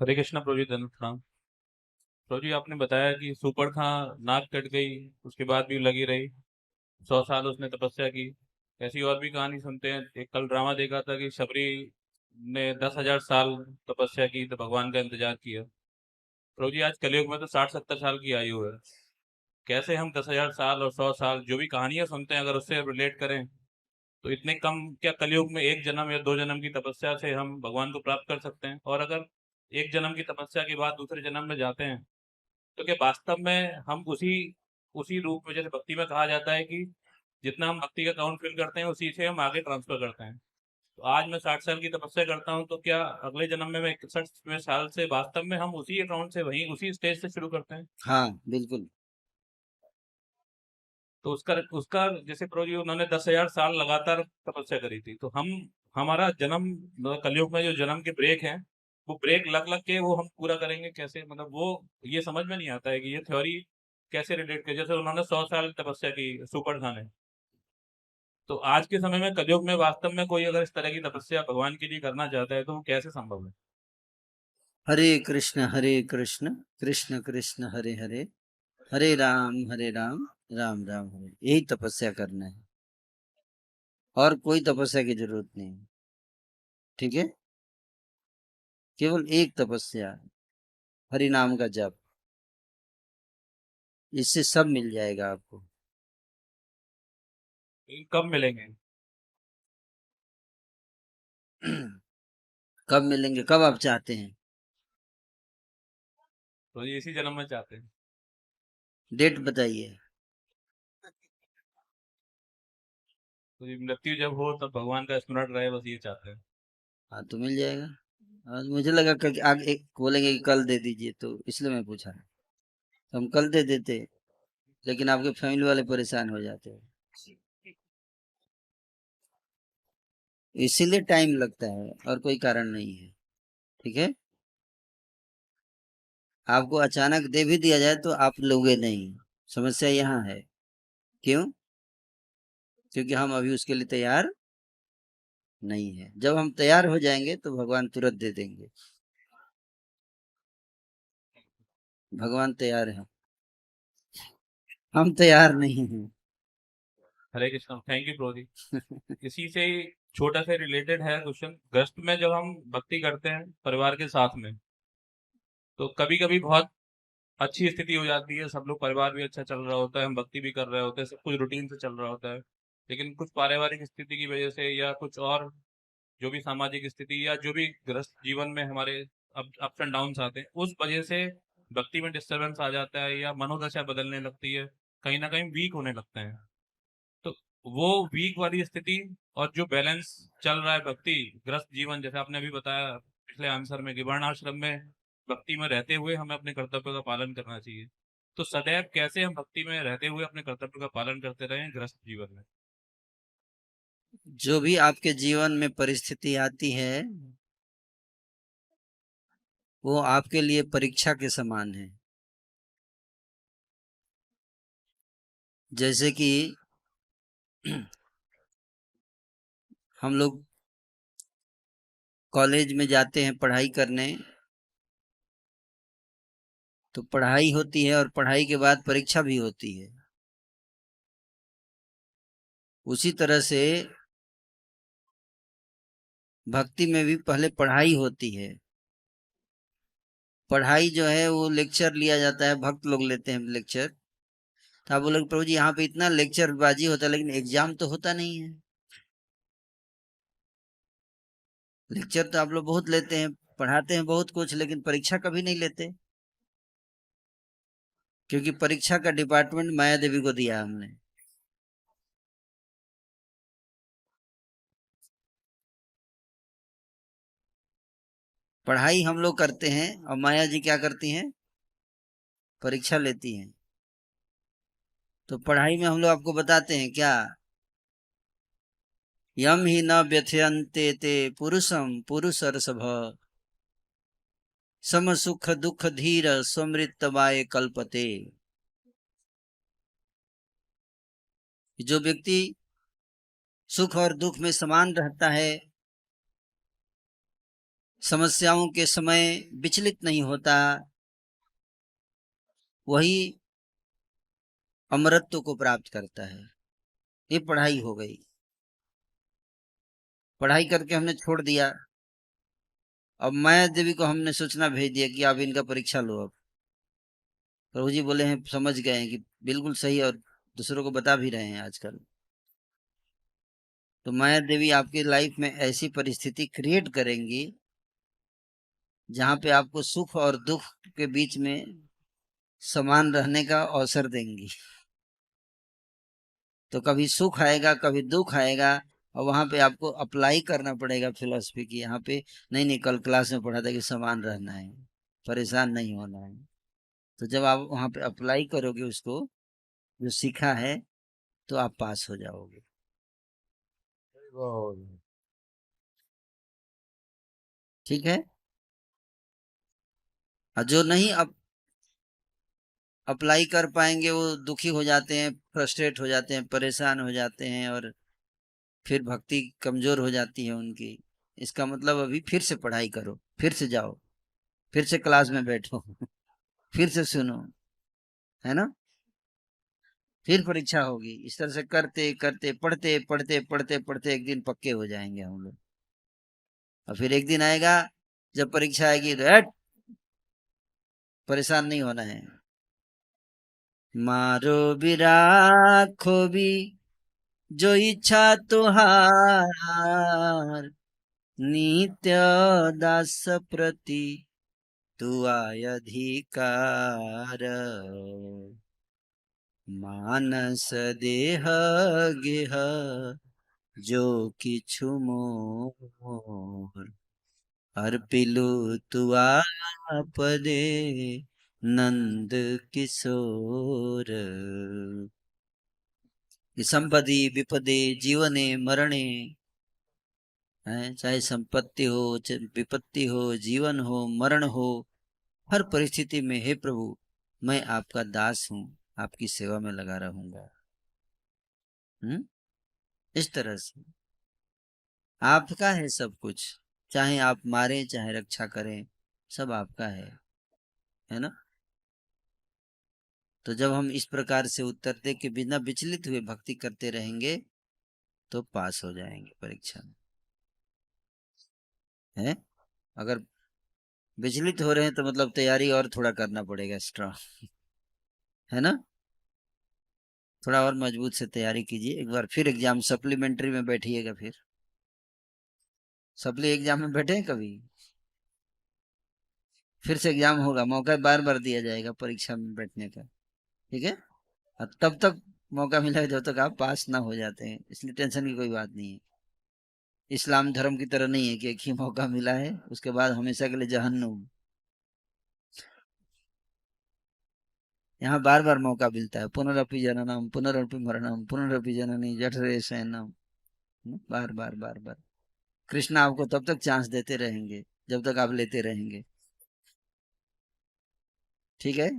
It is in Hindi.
हरे कृष्णा प्रभु जी, धन्य प्रणाम। प्रभु जी, आपने बताया कि सुपर्णखा नाक कट गई, उसके बाद भी लगी रही, 100 साल उसने तपस्या की। ऐसी और भी कहानी सुनते हैं। एक कल ड्रामा देखा था कि शबरी ने 10,000 साल तपस्या की तो भगवान का इंतजार किया। प्रभु जी, आज कलयुग में तो 60-70 साल की आयु है। कैसे हम 10,000 साल और 100 साल जो भी कहानियां सुनते हैं, अगर उससे रिलेट करें तो इतने कम क्या कलयुग में एक जन्म या 2 जन्म की तपस्या से हम भगवान को प्राप्त कर सकते हैं? और अगर एक जन्म की तपस्या के बाद दूसरे जन्म में जाते हैं तो क्या वास्तव में हम उसी उसी रूप में, जैसे भक्ति में कहा जाता है कि जितना हम भक्ति का अकाउंट फिल करते हैं उसी से हम आगे ट्रांसफर करते हैं। तो आज मैं 60 साल की तपस्या करता हूँ, तो क्या अगले जन्म में मैं 61वें साल से वास्तव में हम उसी अकाउंट से वहीं उसी स्टेज से शुरू करते हैं? हाँ बिल्कुल। तो उसका उसका जैसे प्रभु जी उन्होंने 10,000 साल लगातार तपस्या करी थी, तो हम हमारा जन्म, मतलब कलयुग में जो जन्म के ब्रेक हैं, वो ब्रेक लग लग के वो हम पूरा करेंगे कैसे? मतलब वो ये समझ में नहीं आता है कि ये थ्योरी कैसे रिलेट कर। जैसे उन्होंने 100 साल तपस्या की सुपर खान ने, तो आज के समय में कलयुग में वास्तव में कोई अगर इस तरह की तपस्या भगवान के लिए करना चाहता है तो वो कैसे संभव है? हरे कृष्ण कृष्ण कृष्ण हरे हरे, हरे राम राम राम हरे। यही तपस्या करना है और कोई तपस्या की जरूरत नहीं। ठीक है, केवल एक तपस्या, हरि नाम का जप, इससे सब मिल जाएगा आपको। ये कब मिलेंगे? कब मिलेंगे, कब आप चाहते हैं? तो ये इसी जन्म में चाहते हैं। डेट बताइए। तो ये मृत्यु जब हो तब भगवान का स्मरण रहे, बस ये चाहते हैं। हाँ तो मिल जाएगा। और मुझे लगा कि आगे एक बोलेंगे कि कल दे दीजिए, तो इसलिए मैं पूछा। तो हम कल दे देते, लेकिन आपके फैमिली वाले परेशान हो जाते हैं, इसीलिए टाइम लगता है और कोई कारण नहीं है। ठीक है, आपको अचानक दे भी दिया जाए तो आप लोगे नहीं। समस्या यहाँ है। क्यों? क्योंकि हम अभी उसके लिए तैयार नहीं है। जब हम तैयार हो जाएंगे तो भगवान तुरंत दे देंगे। भगवान तैयार है, हम तैयार नहीं हैं। हरे कृष्ण, थैंक यू प्रभु जी। इसी से ही छोटा सा रिलेटेड है क्वेश्चन। गृहस्थ में जब हम भक्ति करते हैं परिवार के साथ में, तो कभी कभी बहुत अच्छी स्थिति हो जाती है, सब लोग, परिवार भी अच्छा चल रहा होता है, हम भक्ति भी कर रहे होते हैं, सब कुछ रूटीन से चल रहा होता है। लेकिन कुछ पारिवारिक स्थिति की वजह से या कुछ और जो भी सामाजिक स्थिति या जो भी गृहस्थ जीवन में हमारे अप्स एंड डाउन्स आते हैं, उस वजह से भक्ति में डिस्टरबेंस आ जाता है या मनोदशा बदलने लगती है, कहीं ना कहीं वीक होने लगते हैं। तो वो वीक वाली स्थिति और जो बैलेंस चल रहा है भक्ति ग्रस्त जीवन, जैसे आपने अभी बताया पिछले आंसर में कि वर्णाश्रम में भक्ति में रहते हुए हमें अपने कर्तव्य का पालन करना चाहिए। तो सदैव कैसे हम भक्ति में रहते हुए अपने कर्तव्य का पालन करते रहें ग्रस्त जीवन में? जो भी आपके जीवन में परिस्थिति आती है वो आपके लिए परीक्षा के समान है। जैसे कि हम लोग कॉलेज में जाते हैं पढ़ाई करने, तो पढ़ाई होती है और पढ़ाई के बाद परीक्षा भी होती है। उसी तरह से भक्ति में भी पहले पढ़ाई होती है। पढ़ाई जो है वो लेक्चर लिया जाता है, भक्त लोग लेते हैं लेक्चर। तो आप बोलोगे प्रभु जी यहाँ पे इतना लेक्चर बाजी होता है लेकिन एग्जाम तो होता नहीं है। लेक्चर तो आप लोग बहुत लेते हैं, पढ़ाते हैं बहुत कुछ, लेकिन परीक्षा कभी नहीं लेते, क्योंकि परीक्षा का डिपार्टमेंट माया देवी को दिया हमने। पढ़ाई हम लोग करते हैं और माया जी क्या करती हैं? परीक्षा लेती हैं। तो पढ़ाई में हम लोग आपको बताते हैं क्या? यम ही न व्यथयन्ते ते पुरुषम पुरुषर्षभ, सम सुख दुख धीर स्वमृतवाय कल्पते। जो व्यक्ति सुख और दुख में समान रहता है समस्याओं के समय विचलित नहीं होता, वही अमरत्व को प्राप्त करता है। ये पढ़ाई हो गई। पढ़ाई करके हमने छोड़ दिया, अब माया देवी को हमने सूचना भेज दिया कि आप इनका परीक्षा लो। अब प्रभु जी बोले हैं, समझ गए हैं कि बिल्कुल सही, और दूसरों को बता भी रहे हैं आजकल। तो माया देवी आपकी लाइफ में ऐसी परिस्थिति क्रिएट करेंगी जहां पे आपको सुख और दुख के बीच में समान रहने का अवसर देंगी। तो कभी सुख आएगा, कभी दुख आएगा, और वहां पे आपको अप्लाई करना पड़ेगा फिलॉसफी की। यहाँ पे नहीं नहीं, कल क्लास में पढ़ा था कि समान रहना है, परेशान नहीं होना है। तो जब आप वहां पे अप्लाई करोगे उसको, जो सीखा है, तो आप पास हो जाओगे। ठीक है। और जो नहीं अप्लाई कर पाएंगे, वो दुखी हो जाते हैं, फ्रस्ट्रेट हो जाते हैं, परेशान हो जाते हैं, और फिर भक्ति कमजोर हो जाती है उनकी। इसका मतलब अभी फिर से पढ़ाई करो, फिर से जाओ, फिर से क्लास में बैठो, फिर से सुनो, है ना। फिर परीक्षा होगी। इस तरह से करते करते, पढ़ते पढ़ते पढ़ते पढ़ते एक दिन पक्के हो जाएंगे हम लोग। और फिर एक दिन आएगा जब परीक्षा आएगी तो हट, परेशान नहीं होना है। मारो भी राखो भी जो इच्छा तुहार, नित्य दास प्रति तू आय अधिकार। मानस देह गेह जो किछु मोर, अर्पिलु तुआ पदे नंद किशोर। संपदि विपदे जीवने मरणे, है चाहे संपत्ति हो, चाहे विपत्ति हो, जीवन हो, मरण हो, हर परिस्थिति में हे प्रभु, मैं आपका दास हूँ, आपकी सेवा में लगा रहूंगा। इस तरह से आपका है सब कुछ। चाहे आप मारें चाहे रक्षा करें, सब आपका है ना। तो जब हम इस प्रकार से उत्तर दे के बिना विचलित हुए भक्ति करते रहेंगे, तो पास हो जाएंगे परीक्षा में। है, अगर विचलित हो रहे हैं तो मतलब तैयारी और थोड़ा करना पड़ेगा एक्स्ट्रा, है ना। थोड़ा और मजबूत से तैयारी कीजिए। एक बार फिर एग्जाम सप्लीमेंट्री में बैठिएगा। फिर सप्ली एग्जाम में बैठे हैं कभी? फिर से एग्जाम होगा, मौका बार बार दिया जाएगा परीक्षा में बैठने का। ठीक है। और तब तक मौका मिला जब तक आप पास ना हो जाते हैं, इसलिए टेंशन की कोई बात नहीं है। इस्लाम धर्म की तरह नहीं है कि एक ही मौका मिला है उसके बाद हमेशा के लिए जहन्नुम। यहाँ बार बार मौका मिलता है। पुनरअपि जननम पुनरअपि मरणम पुनरअपि जननी जठरे शयनम। बार बार बार बार कृष्ण आपको तब तक चांस देते रहेंगे जब तक आप लेते रहेंगे। ठीक है।